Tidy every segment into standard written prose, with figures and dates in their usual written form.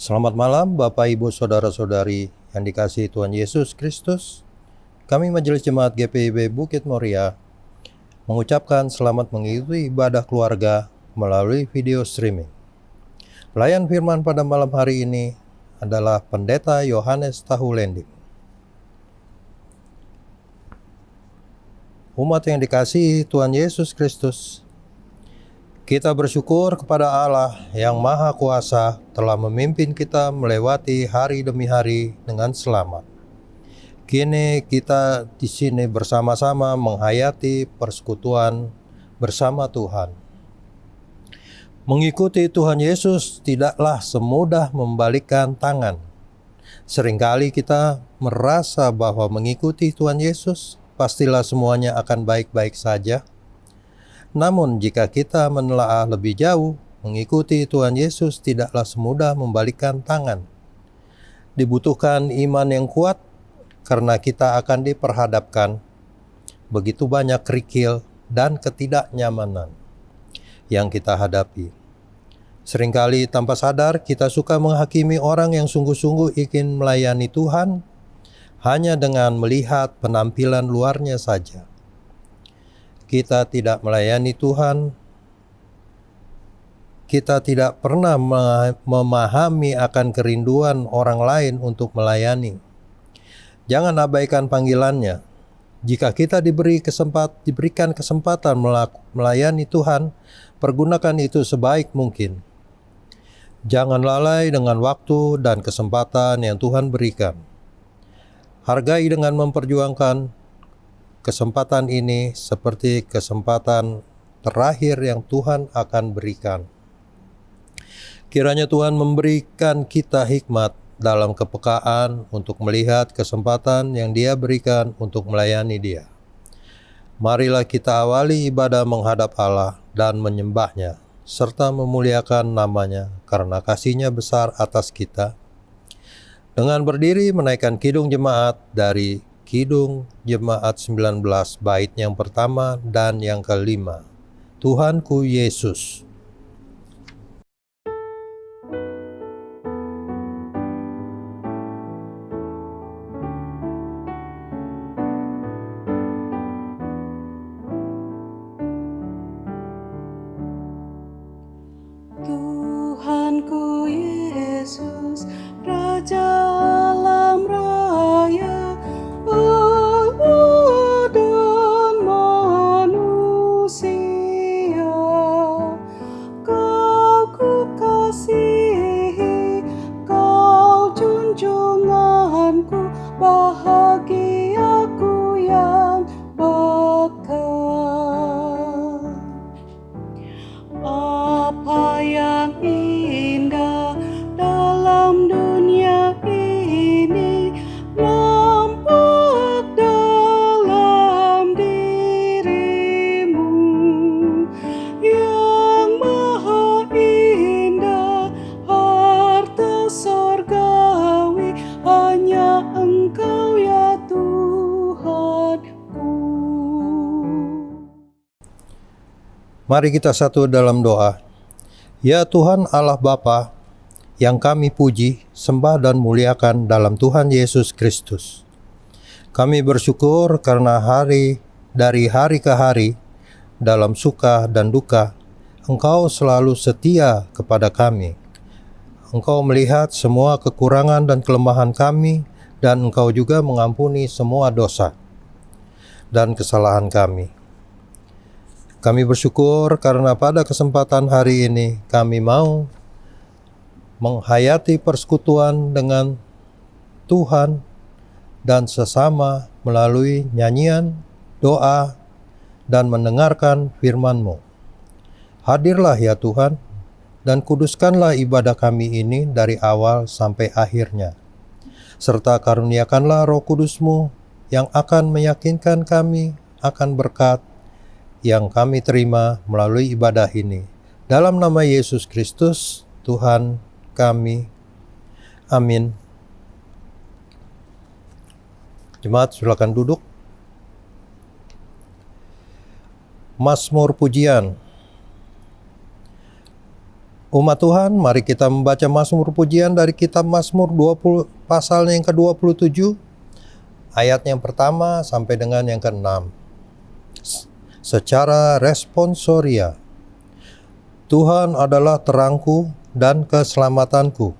Selamat malam Bapak Ibu Saudara-saudari yang dikasihi Tuhan Yesus Kristus. Kami Majelis Jemaat GPIB Bukit Moria mengucapkan selamat mengikuti ibadah keluarga melalui video streaming. Pelayan firman pada malam hari ini adalah Pendeta Yohanes Tahulendik. Umat yang dikasihi Tuhan Yesus Kristus, kita bersyukur kepada Allah yang Maha Kuasa telah memimpin kita melewati hari demi hari dengan selamat. Kini kita di sini bersama-sama menghayati persekutuan bersama Tuhan. Mengikuti Tuhan Yesus tidaklah semudah membalikkan tangan. Seringkali kita merasa bahwa mengikuti Tuhan Yesus pastilah semuanya akan baik-baik saja. Namun jika kita menelaah lebih jauh, mengikuti Tuhan Yesus tidaklah semudah membalikkan tangan. Dibutuhkan iman yang kuat karena kita akan diperhadapkan begitu banyak kerikil dan ketidaknyamanan yang kita hadapi. Seringkali tanpa sadar kita suka menghakimi orang yang sungguh-sungguh ingin melayani Tuhan hanya dengan melihat penampilan luarnya saja. Kita tidak melayani Tuhan, kita tidak pernah memahami akan kerinduan orang lain untuk melayani. Jangan abaikan panggilannya. Jika kita diberikan kesempatan melayani Tuhan, pergunakan itu sebaik mungkin. Jangan lalai dengan waktu dan kesempatan yang Tuhan berikan. Hargai dengan memperjuangkan kesempatan ini seperti kesempatan terakhir yang Tuhan akan berikan. Kiranya Tuhan memberikan kita hikmat dalam kepekaan untuk melihat kesempatan yang Dia berikan untuk melayani Dia. Marilah kita awali ibadah menghadap Allah dan menyembah-Nya, serta memuliakan nama-Nya karena kasih-Nya besar atas kita. Dengan berdiri menaikkan kidung jemaat dari Kidung Jemaat 19 bait yang pertama dan yang kelima. Tuhanku Yesus. Tuhanku Yesus, Raja alam raya, Allah dan manusia, Kau ku kasihi, Kau junjunganku, bahagiaku yang bakal. Apa yang indah dalam dunia ini nampak dalam dirimu, yang maha indah, harta sorgawi, hanya Engkau ya Tuhanku. Mari kita satu dalam doa. Ya Tuhan Allah Bapa, yang kami puji, sembah dan muliakan dalam Tuhan Yesus Kristus. Kami bersyukur karena dari hari ke hari, dalam suka dan duka, Engkau selalu setia kepada kami. Engkau melihat semua kekurangan dan kelemahan kami, dan Engkau juga mengampuni semua dosa dan kesalahan kami. Kami bersyukur karena pada kesempatan hari ini kami mau menghayati persekutuan dengan Tuhan dan sesama melalui nyanyian, doa, dan mendengarkan firman-Mu. Hadirlah ya Tuhan, dan kuduskanlah ibadah kami ini dari awal sampai akhirnya. Serta karuniakanlah Roh Kudus-Mu yang akan meyakinkan kami akan berkat yang kami terima melalui ibadah ini. Dalam nama Yesus Kristus, Tuhan kami. Amin. Jemaat, silakan duduk. Mazmur pujian. Umat Tuhan, mari kita membaca Mazmur pujian dari kitab Mazmur 20 pasal yang ke-27, ayat yang pertama sampai dengan yang ke-6. Secara responsoria, Tuhan adalah terangku dan keselamatanku.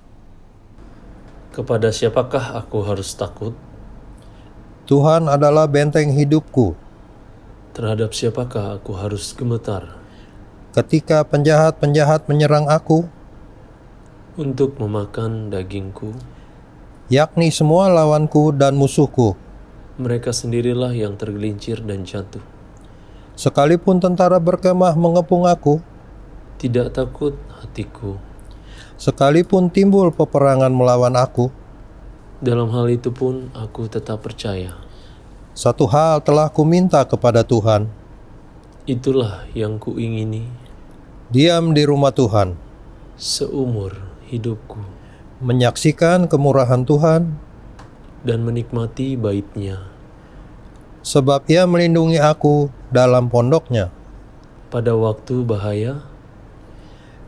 Kepada siapakah aku harus takut? Tuhan adalah benteng hidupku. Terhadap siapakah aku harus gemetar? Ketika penjahat-penjahat menyerang aku, Untuk memakan dagingku, yakni semua lawanku dan musuhku, mereka sendirilah yang tergelincir dan jatuh. sekalipun tentara berkemah mengepung aku, Tidak takut hatiku. sekalipun timbul peperangan melawan aku, Dalam hal itu pun aku tetap percaya. satu hal telah kuminta kepada Tuhan, Itulah yang kuingini diam di rumah Tuhan, seumur hidupku, menyaksikan kemurahan Tuhan, dan menikmati bait-Nya. sebab Ia melindungi aku dalam pondoknya. Pada waktu bahaya,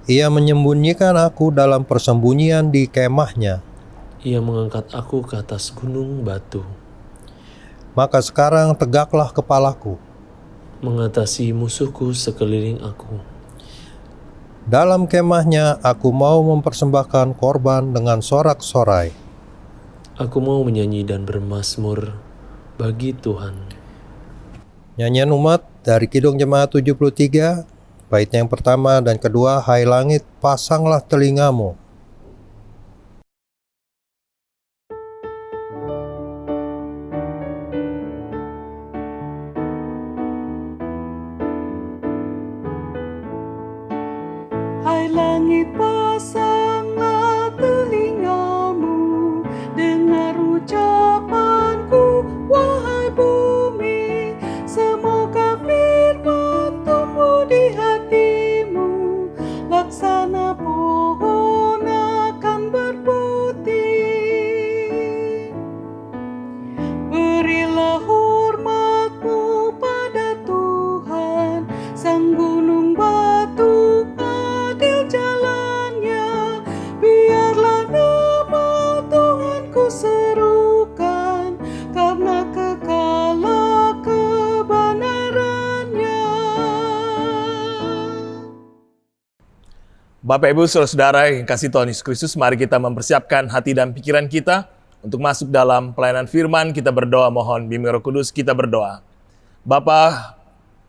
Ia menyembunyikan aku dalam persembunyian di kemahnya. Ia mengangkat aku ke atas gunung batu, Maka sekarang tegaklah kepalaku. mengatasi musuhku sekeliling aku. Dalam kemahnya aku mau mempersembahkan korban dengan sorak-sorai. Aku mau menyanyi dan bermazmur bagi Tuhan. Nyanyian umat dari Kidung Jemaat 73, bait yang pertama dan kedua, Hai langit, pasanglah telingamu. Hai langit, pasanglah telingamu, dengar ucapanku, wahai bumi. Semoga firman tumbuh di hatimu, laksana pohon akan berputih. Berilah hormatmu pada Tuhan, sang gunung batu, adil jalannya. Biarlah nama Tuhanku serukan, karena kekalah kebenarannya. Bapak Ibu Saudara-saudara yang kasih Tuhan Yesus Kristus, mari kita mempersiapkan hati dan pikiran kita untuk masuk dalam pelayanan firman. Kita berdoa, mohon bimbing Roh Kudus, kita berdoa. Bapa,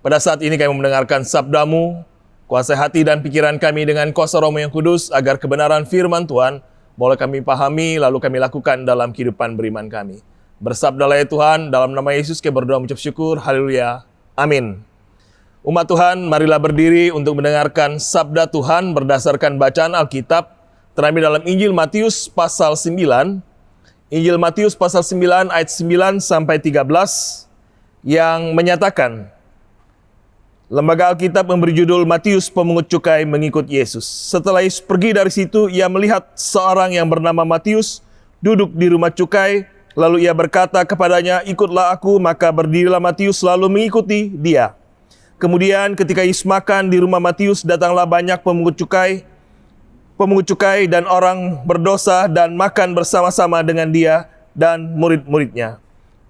pada saat ini kami mendengarkan sabda-Mu, kuasai hati dan pikiran kami dengan kuasa Roh-Mu yang kudus, agar kebenaran firman Tuhan boleh kami pahami, lalu kami lakukan dalam kehidupan beriman kami. Bersabdalah ya Tuhan, dalam nama Yesus kami berdoa mengucap syukur, haleluya, amin. Umat Tuhan, marilah berdiri untuk mendengarkan sabda Tuhan berdasarkan bacaan Alkitab terambil dalam Injil Matius pasal 9. Injil Matius pasal 9 ayat 9 sampai 13 yang menyatakan, Lembaga Alkitab memberi judul Matius Pemungut Cukai Mengikut Yesus. Setelah Yesus pergi dari situ, ia melihat seorang yang bernama Matius duduk di rumah cukai. Lalu ia berkata kepadanya, ikutlah aku, maka berdirilah Matius lalu mengikuti dia. Kemudian ketika Yesus makan di rumah Matius, datanglah banyak pemungut cukai dan orang berdosa dan makan bersama-sama dengan dia dan murid-muridnya.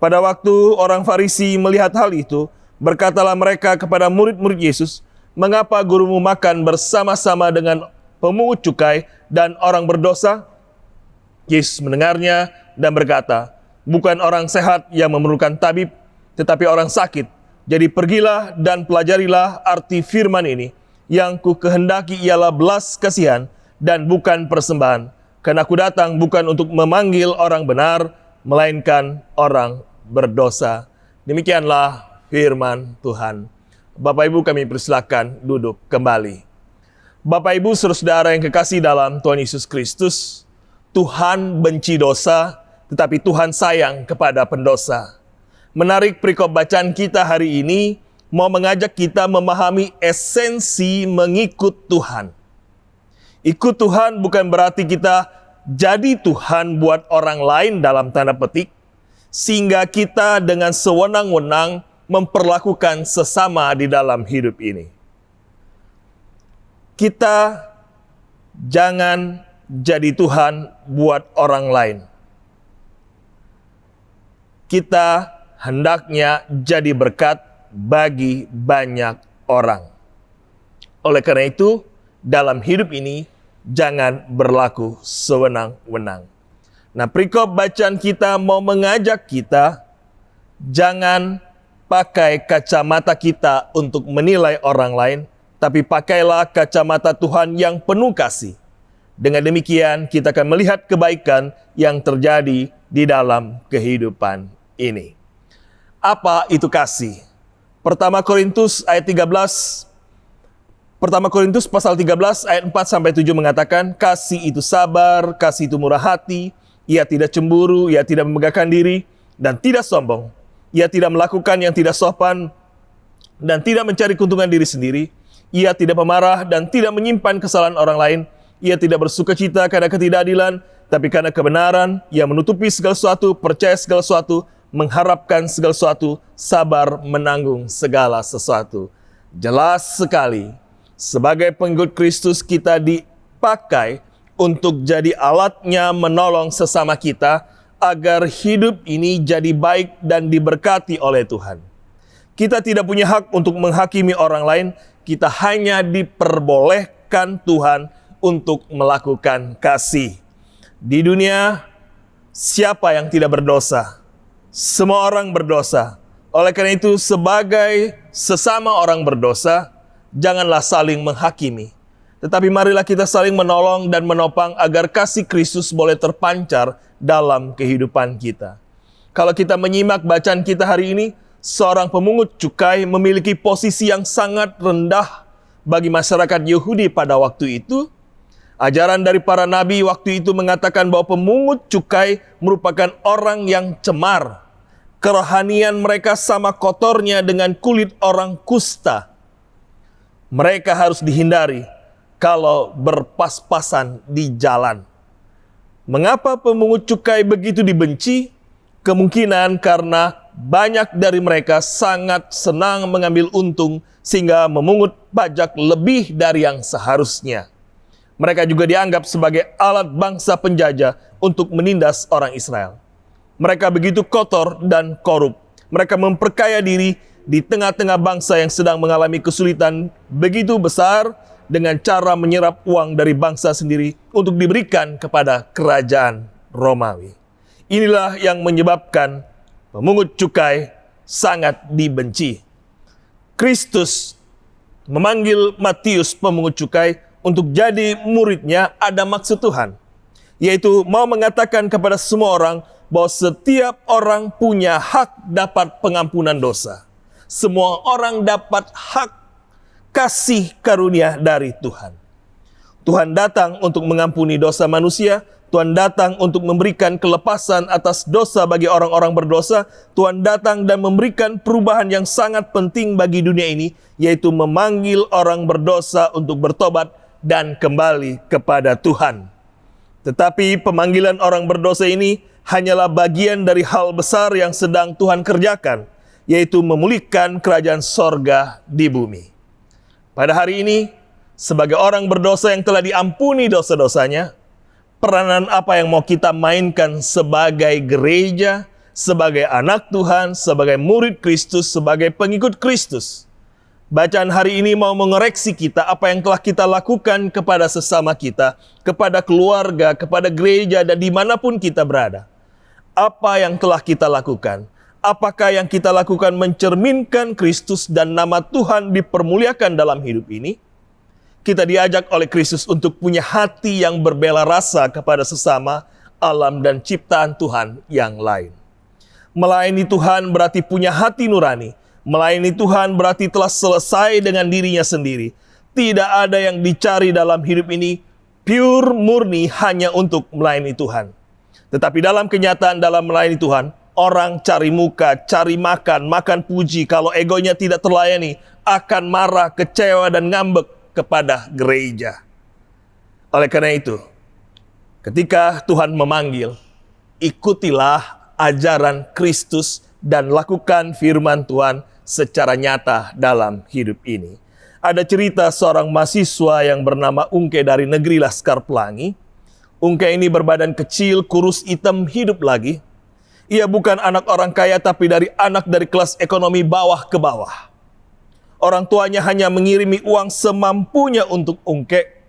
Pada waktu orang Farisi melihat hal itu, berkatalah mereka kepada murid-murid Yesus, mengapa gurumu makan bersama-sama dengan pemungut cukai dan orang berdosa? Yesus mendengarnya dan berkata, bukan orang sehat yang memerlukan tabib, tetapi orang sakit. Jadi pergilah dan pelajarilah arti firman ini, yang ku kehendaki ialah belas kasihan dan bukan persembahan. Karena aku datang bukan untuk memanggil orang benar, melainkan orang berdosa. Demikianlah firman Tuhan. Bapak Ibu, kami persilakan duduk kembali. Bapak Ibu saudara yang kekasih dalam Tuhan Yesus Kristus, Tuhan benci dosa, tetapi Tuhan sayang kepada pendosa. Menarik perikop bacaan kita hari ini, mau mengajak kita memahami esensi mengikut Tuhan. Ikut Tuhan bukan berarti kita jadi Tuhan buat orang lain dalam tanda petik, sehingga kita dengan sewenang-wenang memperlakukan sesama di dalam hidup ini. Kita Jangan jadi Tuhan buat orang lain. Kita hendaknya jadi berkat bagi banyak orang. Oleh karena itu, dalam hidup ini jangan berlaku sewenang-wenang. Nah, perikop bacaan kita mau mengajak kita jangan pakai kacamata kita untuk menilai orang lain, tapi pakailah kacamata Tuhan yang penuh kasih. Dengan demikian kita akan melihat kebaikan yang terjadi di dalam kehidupan ini. Apa itu kasih? 1 Korintus pasal 13 ayat 4 sampai 7 mengatakan, kasih itu sabar, kasih itu murah hati, ia tidak cemburu, ia tidak memegahkan diri dan tidak sombong. Ia tidak melakukan yang tidak sopan dan tidak mencari keuntungan diri sendiri. Ia tidak pemarah dan tidak menyimpan kesalahan orang lain. Ia tidak bersukacita karena ketidakadilan, tapi karena kebenaran. Ia menutupi segala sesuatu, percaya segala sesuatu, mengharapkan segala sesuatu, sabar menanggung segala sesuatu. Jelas sekali, sebagai pengikut Kristus kita dipakai untuk jadi alatnya menolong sesama kita, agar hidup ini jadi baik dan diberkati oleh Tuhan. Kita tidak punya hak untuk menghakimi orang lain, kita hanya diperbolehkan Tuhan untuk melakukan kasih. Di dunia, siapa yang tidak berdosa? Semua orang berdosa. Oleh karena itu, sebagai sesama orang berdosa, janganlah saling menghakimi. Tetapi marilah kita saling menolong dan menopang agar kasih Kristus boleh terpancar dalam kehidupan kita. Kalau kita menyimak bacaan kita hari ini, seorang pemungut cukai memiliki posisi yang sangat rendah bagi masyarakat Yahudi pada waktu itu. Ajaran dari para nabi waktu itu mengatakan bahwa pemungut cukai merupakan orang yang cemar. Kerohanian mereka sama kotornya dengan kulit orang kusta. Mereka harus dihindari kalau berpas-pasan di jalan. Mengapa pemungut cukai begitu dibenci? Kemungkinan karena banyak dari mereka sangat senang mengambil untung sehingga memungut pajak lebih dari yang seharusnya. Mereka juga dianggap sebagai alat bangsa penjajah untuk menindas orang Israel. Mereka begitu kotor dan korup. Mereka memperkaya diri di tengah-tengah bangsa yang sedang mengalami kesulitan begitu besar dengan cara menyerap uang dari bangsa sendiri untuk diberikan kepada kerajaan Romawi. Inilah yang menyebabkan pemungut cukai sangat dibenci. Kristus memanggil Matius pemungut cukai untuk jadi muridnya, ada maksud Tuhan, yaitu mau mengatakan kepada semua orang bahwa setiap orang punya hak dapat pengampunan dosa. Semua orang dapat hak kasih karunia dari Tuhan. Tuhan datang untuk mengampuni dosa manusia. Tuhan datang untuk memberikan kelepasan atas dosa bagi orang-orang berdosa. Tuhan datang dan memberikan perubahan yang sangat penting bagi dunia ini, yaitu memanggil orang berdosa untuk bertobat dan kembali kepada Tuhan. Tetapi pemanggilan orang berdosa ini hanyalah bagian dari hal besar yang sedang Tuhan kerjakan, yaitu memulihkan kerajaan sorga di bumi. Pada hari ini, sebagai orang berdosa yang telah diampuni dosa-dosanya, peranan apa yang mau kita mainkan sebagai gereja, sebagai anak Tuhan, sebagai murid Kristus, sebagai pengikut Kristus? Bacaan hari ini mau mengoreksi kita apa yang telah kita lakukan kepada sesama kita, kepada keluarga, kepada gereja, dan dimanapun kita berada. Apa yang telah kita lakukan? Apakah yang kita lakukan mencerminkan Kristus dan nama Tuhan dipermuliakan dalam hidup ini? Kita diajak oleh Kristus untuk punya hati yang berbela rasa kepada sesama, alam, dan ciptaan Tuhan yang lain. Melayani Tuhan berarti punya hati nurani. Melayani Tuhan berarti telah selesai dengan dirinya sendiri. Tidak ada yang dicari dalam hidup ini pure, murni, hanya untuk melayani Tuhan. Tetapi dalam kenyataan, dalam melayani Tuhan, orang cari muka, cari makan, makan puji. Kalau egonya tidak terlayani, akan marah, kecewa, dan ngambek kepada gereja. Oleh karena itu, ketika Tuhan memanggil, ikutilah ajaran Kristus dan lakukan firman Tuhan secara nyata dalam hidup ini. Ada cerita seorang mahasiswa yang bernama Ungke dari negeri Laskar Pelangi. Ungke ini berbadan kecil, kurus, hitam, hidup lagi. Ia bukan anak orang kaya, tapi anak dari kelas ekonomi bawah ke bawah. Orang tuanya hanya mengirimi uang semampunya untuk Ungke.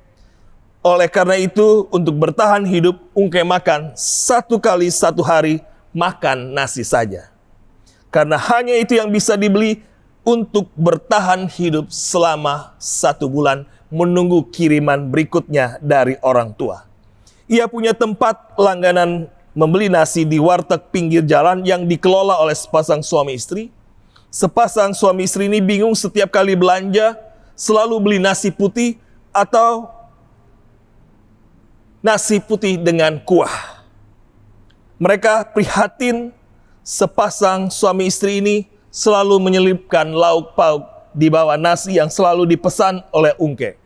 Oleh karena itu, untuk bertahan hidup, Ungke makan 1 kali 1 hari, makan nasi saja. Karena hanya itu yang bisa dibeli untuk bertahan hidup selama 1 bulan, menunggu kiriman berikutnya dari orang tua. Ia punya tempat langganan membeli nasi di warteg pinggir jalan yang dikelola oleh sepasang suami istri. Sepasang suami istri ini bingung setiap kali belanja, selalu beli nasi putih atau nasi putih dengan kuah. Mereka prihatin sepasang suami istri ini selalu menyelipkan lauk pauk di bawah nasi yang selalu dipesan oleh Ungke.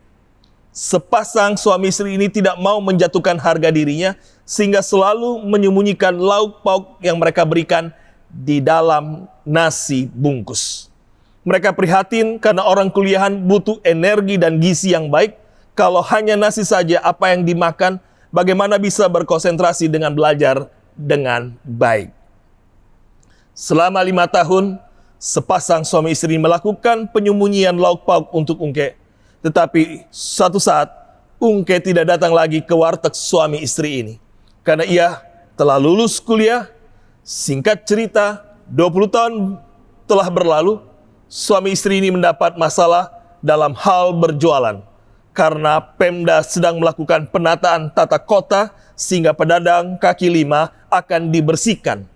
Sepasang suami istri ini tidak mau menjatuhkan harga dirinya, sehingga selalu menyembunyikan lauk pauk yang mereka berikan di dalam nasi bungkus. Mereka prihatin karena orang kuliahan butuh energi dan gizi yang baik. Kalau hanya nasi saja apa yang dimakan, bagaimana bisa berkonsentrasi dengan belajar dengan baik. Selama 5 tahun, sepasang suami istri melakukan penyembunyian lauk pauk untuk Ungke. Tetapi suatu saat, Ungke tidak datang lagi ke warteg suami istri ini. Karena ia telah lulus kuliah. Singkat cerita, 20 tahun telah berlalu, suami istri ini mendapat masalah dalam hal berjualan. Karena Pemda sedang melakukan penataan tata kota, sehingga pedagang kaki 5 akan dibersihkan.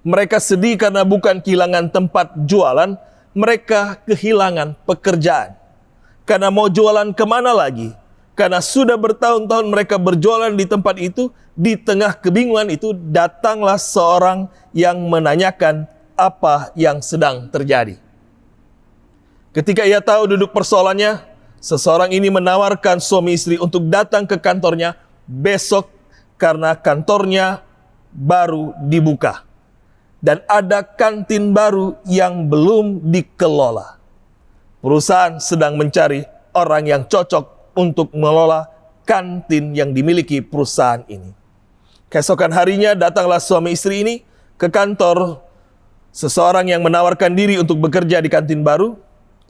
Mereka sedih karena bukan kehilangan tempat jualan, mereka kehilangan pekerjaan. Karena mau jualan kemana lagi? Karena sudah bertahun-tahun mereka berjualan di tempat itu, di tengah kebingungan itu datanglah seorang yang menanyakan apa yang sedang terjadi. Ketika ia tahu duduk persoalannya, seseorang ini menawarkan suami istri untuk datang ke kantornya besok karena kantornya baru dibuka. Dan ada kantin baru yang belum dikelola. Perusahaan sedang mencari orang yang cocok untuk mengelola kantin yang dimiliki perusahaan ini. Keesokan harinya datanglah suami istri ini ke kantor seseorang yang menawarkan diri untuk bekerja di kantin baru.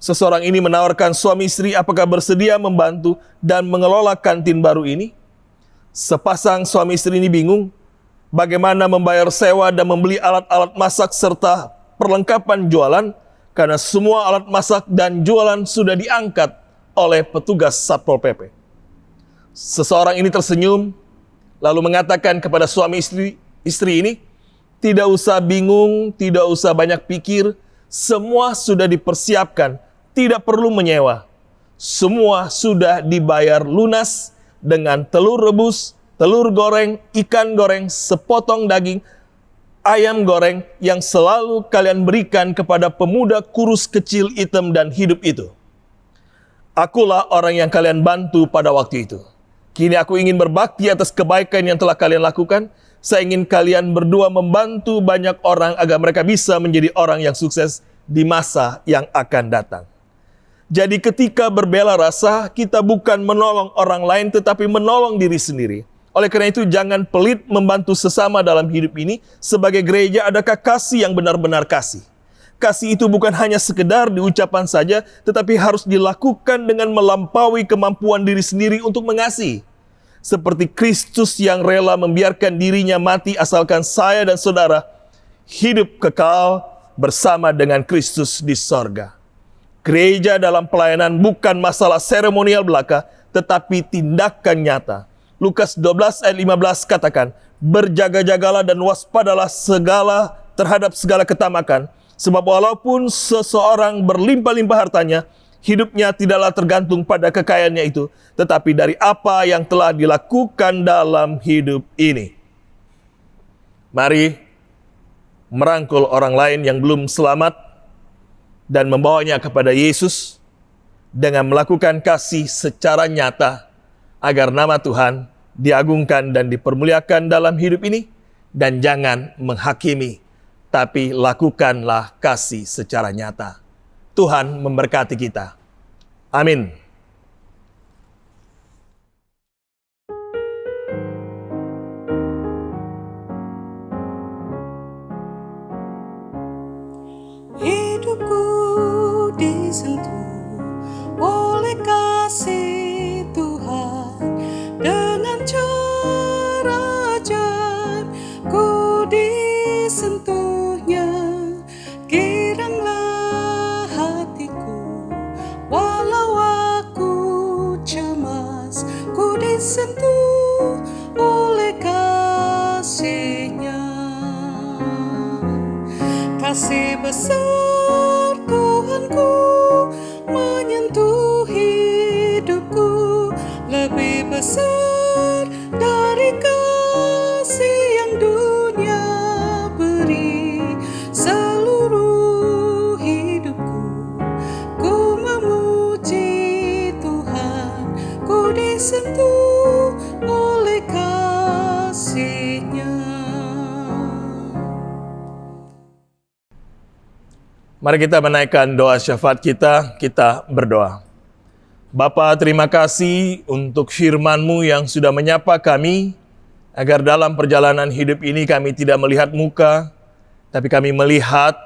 Seseorang ini menawarkan suami istri apakah bersedia membantu dan mengelola kantin baru ini. Sepasang suami istri ini bingung bagaimana membayar sewa dan membeli alat-alat masak serta perlengkapan jualan, karena semua alat masak dan jualan sudah diangkat oleh petugas Satpol PP. Seseorang ini tersenyum, lalu mengatakan kepada suami istri ini, tidak usah bingung, tidak usah banyak pikir, semua sudah dipersiapkan, tidak perlu menyewa. Semua sudah dibayar lunas dengan telur rebus, telur goreng, ikan goreng, sepotong daging, ayam goreng yang selalu kalian berikan kepada pemuda kurus kecil hitam dan hidup itu. Akulah orang yang kalian bantu pada waktu itu. Kini aku ingin berbakti atas kebaikan yang telah kalian lakukan. Saya ingin kalian berdua membantu banyak orang agar mereka bisa menjadi orang yang sukses di masa yang akan datang. Jadi ketika berbela rasa, kita bukan menolong orang lain tetapi menolong diri sendiri. Oleh karena itu jangan pelit membantu sesama dalam hidup ini. Sebagai gereja adakah kasih yang benar-benar kasih? Kasih itu bukan hanya sekedar diucapkan saja, tetapi harus dilakukan dengan melampaui kemampuan diri sendiri untuk mengasihi. Seperti Kristus yang rela membiarkan dirinya mati asalkan saya dan saudara hidup kekal bersama dengan Kristus di sorga. Gereja dalam pelayanan bukan masalah seremonial belaka, tetapi tindakan nyata. Lukas 12 ayat 15 katakan, berjaga-jagalah dan waspadalah terhadap segala ketamakan. Sebab walaupun seseorang berlimpah-limpah hartanya, hidupnya tidaklah tergantung pada kekayaannya itu, tetapi dari apa yang telah dilakukan dalam hidup ini. Mari merangkul orang lain yang belum selamat dan membawanya kepada Yesus dengan melakukan kasih secara nyata agar nama Tuhan diagungkan dan dipermuliakan dalam hidup ini. Dan jangan menghakimi, tapi lakukanlah kasih secara nyata. Tuhan memberkati kita. Amin. Hidupku disentuh oleh kasih Tuhan, dengan cara ajaib ku disentuhnya. Giranglah hatiku walau aku cemas, ku disentuh oleh kasih-Nya. Kasih besar Tuhanku menyentuh hidupku, lebih besar dari kasih yang dunia beri. Seluruh hidupku ku memuji Tuhan, ku disentuh oleh kasih-Nya. Mari kita menaikkan doa syafaat kita berdoa. Bapa, terima kasih untuk firman-Mu yang sudah menyapa kami, agar dalam perjalanan hidup ini kami tidak melihat muka, tapi kami melihat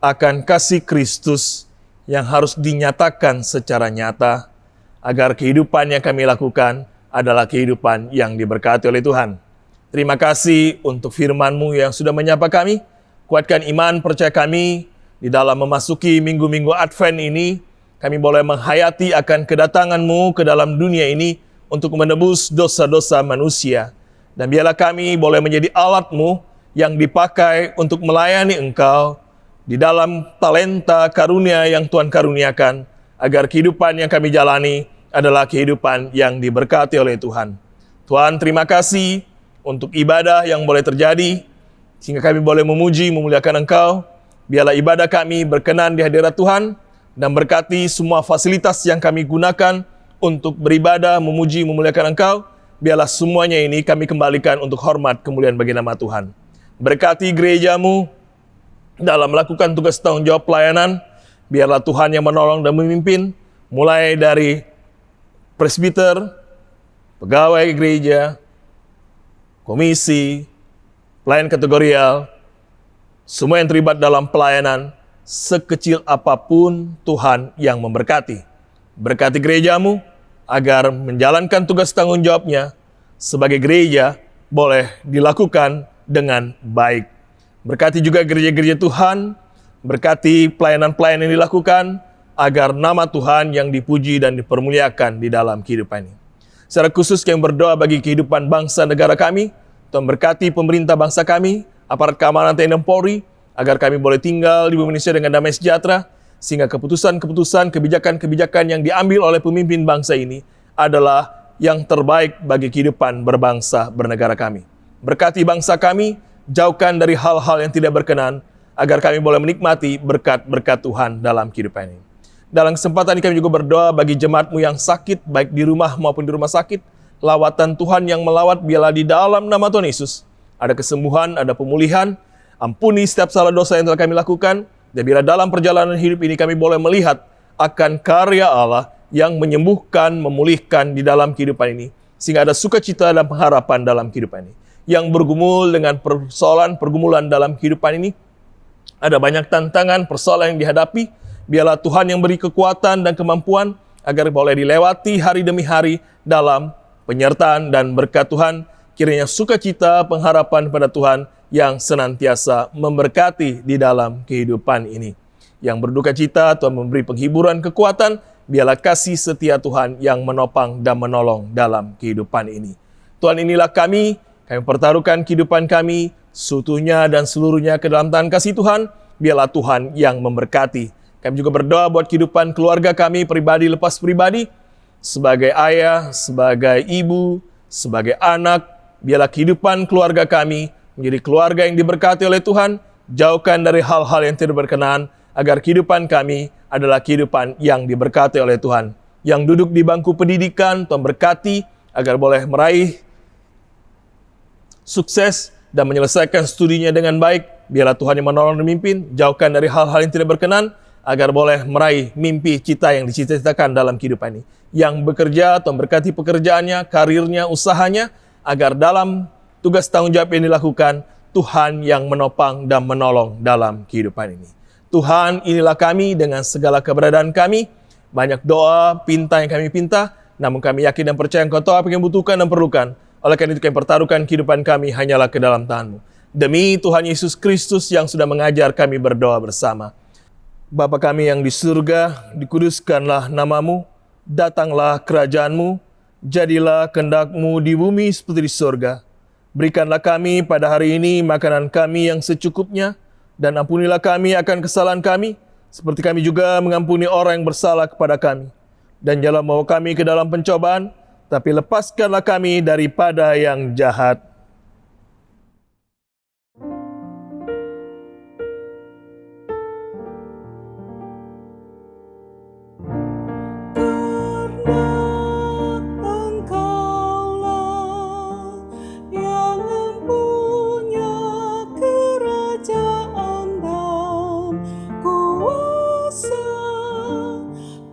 akan kasih Kristus yang harus dinyatakan secara nyata, agar kehidupan yang kami lakukan adalah kehidupan yang diberkati oleh Tuhan. Terima kasih untuk firman-Mu yang sudah menyapa kami, kuatkan iman percaya kami. Di dalam memasuki minggu-minggu Advent ini, kami boleh menghayati akan kedatangan-Mu ke dalam dunia ini untuk menebus dosa-dosa manusia. Dan biarlah kami boleh menjadi alat-Mu yang dipakai untuk melayani Engkau di dalam talenta karunia yang Tuhan karuniakan, agar kehidupan yang kami jalani adalah kehidupan yang diberkati oleh Tuhan. Tuhan, terima kasih untuk ibadah yang boleh terjadi, sehingga kami boleh memuji, memuliakan Engkau. Biarlah ibadah kami berkenan di hadirat Tuhan, dan berkati semua fasilitas yang kami gunakan untuk beribadah, memuji, memuliakan Engkau. Biarlah semuanya ini kami kembalikan untuk hormat kemuliaan bagi nama Tuhan. Berkati gereja-Mu dalam melakukan tugas tanggung jawab pelayanan. Biarlah Tuhan yang menolong dan memimpin, mulai dari presbiter, pegawai gereja, komisi, pelayan kategorial, semua yang terlibat dalam pelayanan, sekecil apapun Tuhan yang memberkati. Berkati gereja-Mu agar menjalankan tugas tanggung jawabnya sebagai gereja boleh dilakukan dengan baik. Berkati juga gereja-gereja Tuhan, berkati pelayanan-pelayanan yang dilakukan agar nama Tuhan yang dipuji dan dipermuliakan di dalam kehidupan ini. Secara khusus kami berdoa bagi kehidupan bangsa negara kami. Tuhan berkati pemerintah bangsa kami, aparat keamanan TNI dan Polri, agar kami boleh tinggal di bumi Indonesia dengan damai sejahtera, sehingga keputusan-keputusan, kebijakan-kebijakan yang diambil oleh pemimpin bangsa ini adalah yang terbaik bagi kehidupan berbangsa bernegara kami. Berkati bangsa kami, jauhkan dari hal-hal yang tidak berkenan, agar kami boleh menikmati berkat-berkat Tuhan dalam kehidupan ini. Dalam kesempatan ini kami juga berdoa bagi jemaat-Mu yang sakit, baik di rumah maupun di rumah sakit. Lawatan Tuhan yang melawat, biarlah di dalam nama Tuhan Yesus ada kesembuhan, ada pemulihan. Ampuni setiap salah dosa yang telah kami lakukan. Dan bila dalam perjalanan hidup ini kami boleh melihat akan karya Allah yang menyembuhkan, memulihkan di dalam kehidupan ini, sehingga ada sukacita dan pengharapan dalam kehidupan ini. Yang bergumul dengan pergumulan dalam kehidupan ini, ada banyak tantangan, persoalan yang dihadapi. Biarlah Tuhan yang beri kekuatan dan kemampuan agar boleh dilewati hari demi hari dalam penyertaan dan berkat Tuhan. Kiranya sukacita, pengharapan pada Tuhan yang senantiasa memberkati di dalam kehidupan ini. Yang berduka cita, Tuhan memberi penghiburan, kekuatan. Biarlah kasih setia Tuhan yang menopang dan menolong dalam kehidupan ini. Tuhan, inilah kami pertaruhkan kehidupan kami, seutuhnya dan seluruhnya ke dalam tangan kasih Tuhan. Biarlah Tuhan yang memberkati. Kami juga berdoa buat kehidupan keluarga kami, pribadi lepas pribadi, sebagai ayah, sebagai ibu, sebagai anak. Biarlah kehidupan keluarga kami menjadi keluarga yang diberkati oleh Tuhan. Jauhkan dari hal-hal yang tidak berkenan, agar kehidupan kami adalah kehidupan yang diberkati oleh Tuhan. Yang duduk di bangku pendidikan, Tuhan berkati agar boleh meraih sukses dan menyelesaikan studinya dengan baik. Biarlah Tuhan yang menolong dan memimpin. Jauhkan dari hal-hal yang tidak berkenan, agar boleh meraih mimpi cita yang dicita-citakan dalam kehidupan ini. Yang bekerja atau berkati pekerjaannya, karirnya, usahanya, agar dalam tugas tanggung jawab yang dilakukan, Tuhan yang menopang dan menolong dalam kehidupan ini. Tuhan, inilah kami dengan segala keberadaan kami. Banyak doa, pinta yang kami pinta, namun kami yakin dan percaya Engkau tahu apa yang butuhkan dan perlukan. Oleh karena itu kami pertaruhkan kehidupan kami hanyalah ke dalam tangan-Mu. Demi Tuhan Yesus Kristus yang sudah mengajar kami berdoa bersama. Bapa kami yang di surga, dikuduskanlah nama-Mu, datanglah kerajaan-Mu, jadilah kehendak-Mu di bumi seperti di surga. Berikanlah kami pada hari ini makanan kami yang secukupnya, dan ampunilah kami akan kesalahan kami, seperti kami juga mengampuni orang yang bersalah kepada kami. Dan janganlah membawa kami ke dalam pencobaan, tapi lepaskanlah kami daripada yang jahat. Engkaulah yang mempunyai kerajaan dan kuasa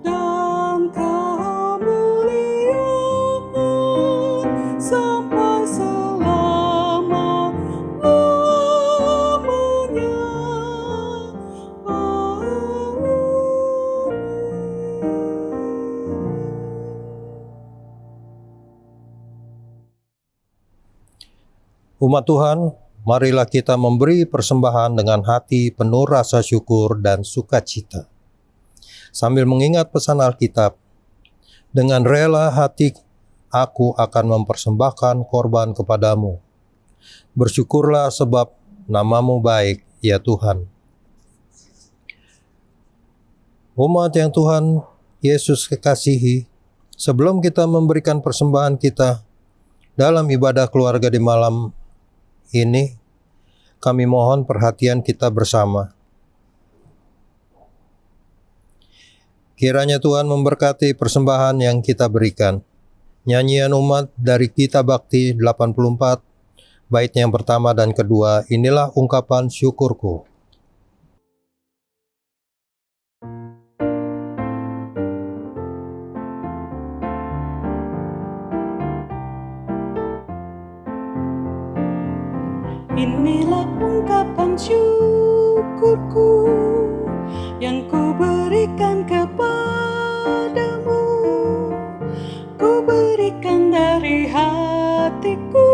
dan kemuliaan sampai selama-lamanya. Umat Tuhan, marilah kita memberi persembahan dengan hati penuh rasa syukur dan sukacita. Sambil mengingat pesan Alkitab, dengan rela hati aku akan mempersembahkan korban kepadamu. Bersyukurlah sebab nama-Mu baik, ya Tuhan. Umat yang Tuhan Yesus kekasihi, sebelum kita memberikan persembahan kita dalam ibadah keluarga di malam ini, kami mohon perhatian kita bersama. Kiranya Tuhan memberkati persembahan yang kita berikan. Nyanyian umat dari Gita Bakti 84, baitnya yang pertama dan kedua, inilah ungkapan syukurku. Inilah ungkapan syukurku yang ku berikan kepadamu. Ku berikan dari hatiku,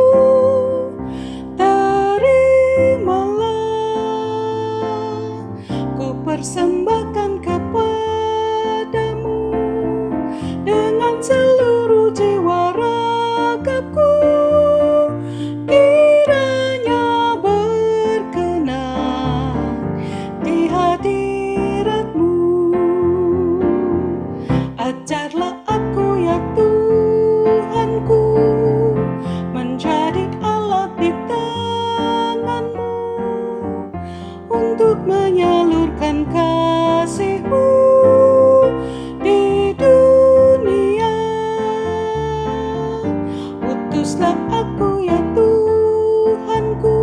terimalah. Ku persembahkan kepadamu dengan seluruh jiwa ragaku. Kiranya berkenan di hadirat-Mu. Ajarlah aku ya Tuhanku, menjadi alat di tangan-Mu untuk menyalurkan kasih-Mu di dunia. Utuslah aku ya Tuhanku,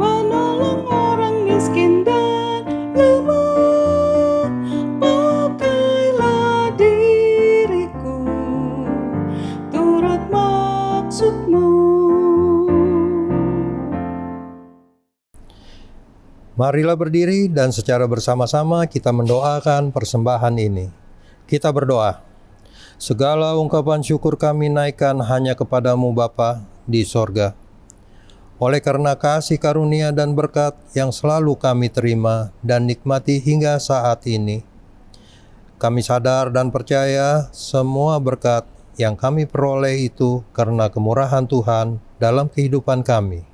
menolong orang miskin dan lemah. Pakailah diriku turut maksud-Mu. Marilah berdiri dan secara bersama-sama kita mendoakan persembahan ini. Kita berdoa. Segala ungkapan syukur kami naikkan hanya kepadamu Bapa di sorga. Oleh karena kasih karunia dan berkat yang selalu kami terima dan nikmati hingga saat ini, kami sadar dan percaya semua berkat yang kami peroleh itu karena kemurahan Tuhan dalam kehidupan kami.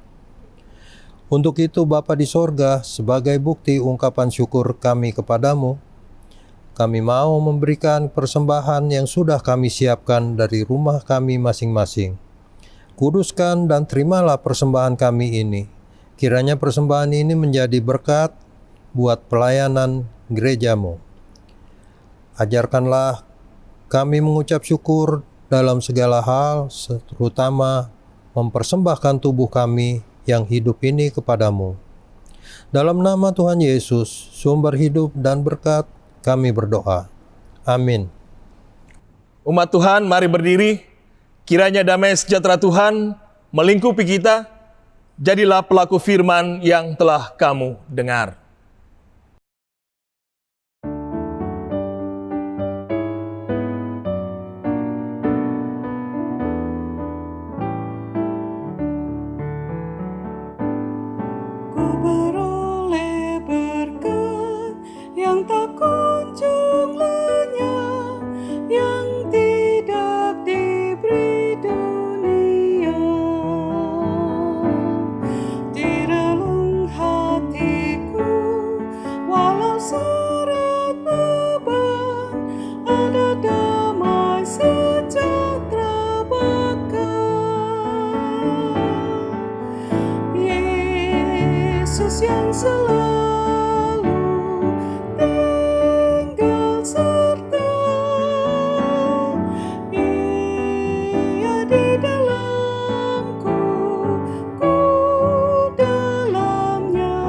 Untuk itu Bapa di sorga, sebagai bukti ungkapan syukur kami kepadamu, kami mau memberikan persembahan yang sudah kami siapkan dari rumah kami masing-masing. Kuduskan dan terimalah persembahan kami ini. Kiranya persembahan ini menjadi berkat buat pelayanan gereja-Mu. Ajarkanlah kami mengucap syukur dalam segala hal, terutama mempersembahkan tubuh kami yang hidup ini kepadamu. Dalam nama Tuhan Yesus, sumber hidup dan berkat, kami berdoa. Amin. Umat Tuhan, mari berdiri. Kiranya damai sejahtera Tuhan melingkupi kita. Jadilah pelaku firman yang telah kamu dengar. Ku beroleh berkat yang tak kunjung lenyap, yang tidak diberi dunia. Di relung hatiku, walau seret beban, ada damai sejahtera berkat. Yesus yang selalu tinggal serta, Ia di dalamku, ku dalamnya.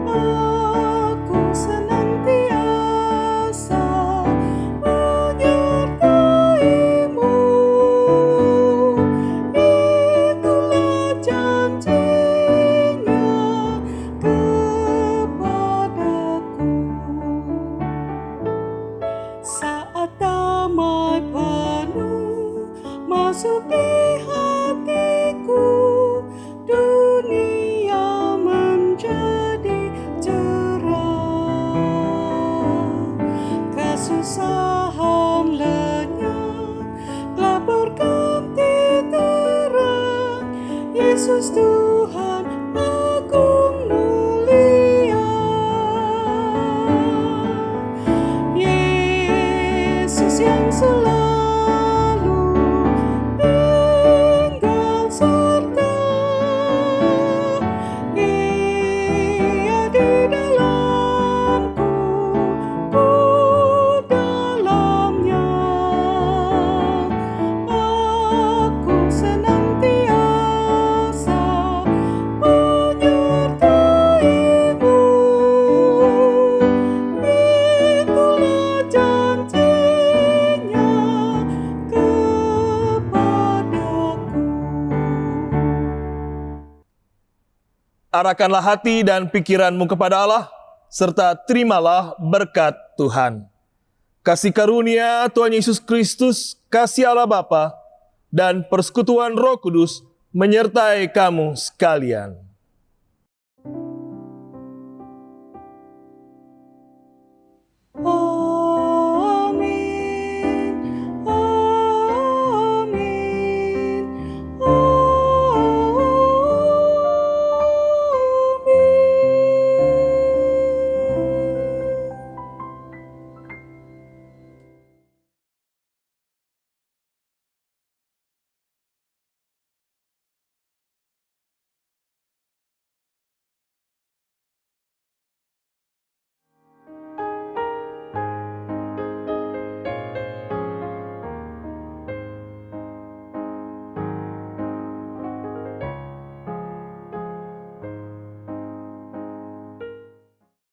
Aku senantiasa menyertaimu, itulah janjinya kepadaku. Saat damai penuh masuk di hatiku, dunia menjadi cerah. Kesusahan lenyap, telah berganti terang. Yesus Tuhan agung mulia. Yesus yang selalu tinggal serta, Ia di dalamku, ku dalamnya. Aku senantiasa menyertaimu, itulah janjinya kepadaku. Arahkanlah hati dan pikiranmu kepada Allah, serta terimalah berkat Tuhan. Kasih karunia Tuhan Yesus Kristus, kasih Allah Bapa, dan persekutuan Roh Kudus menyertai kamu sekalian.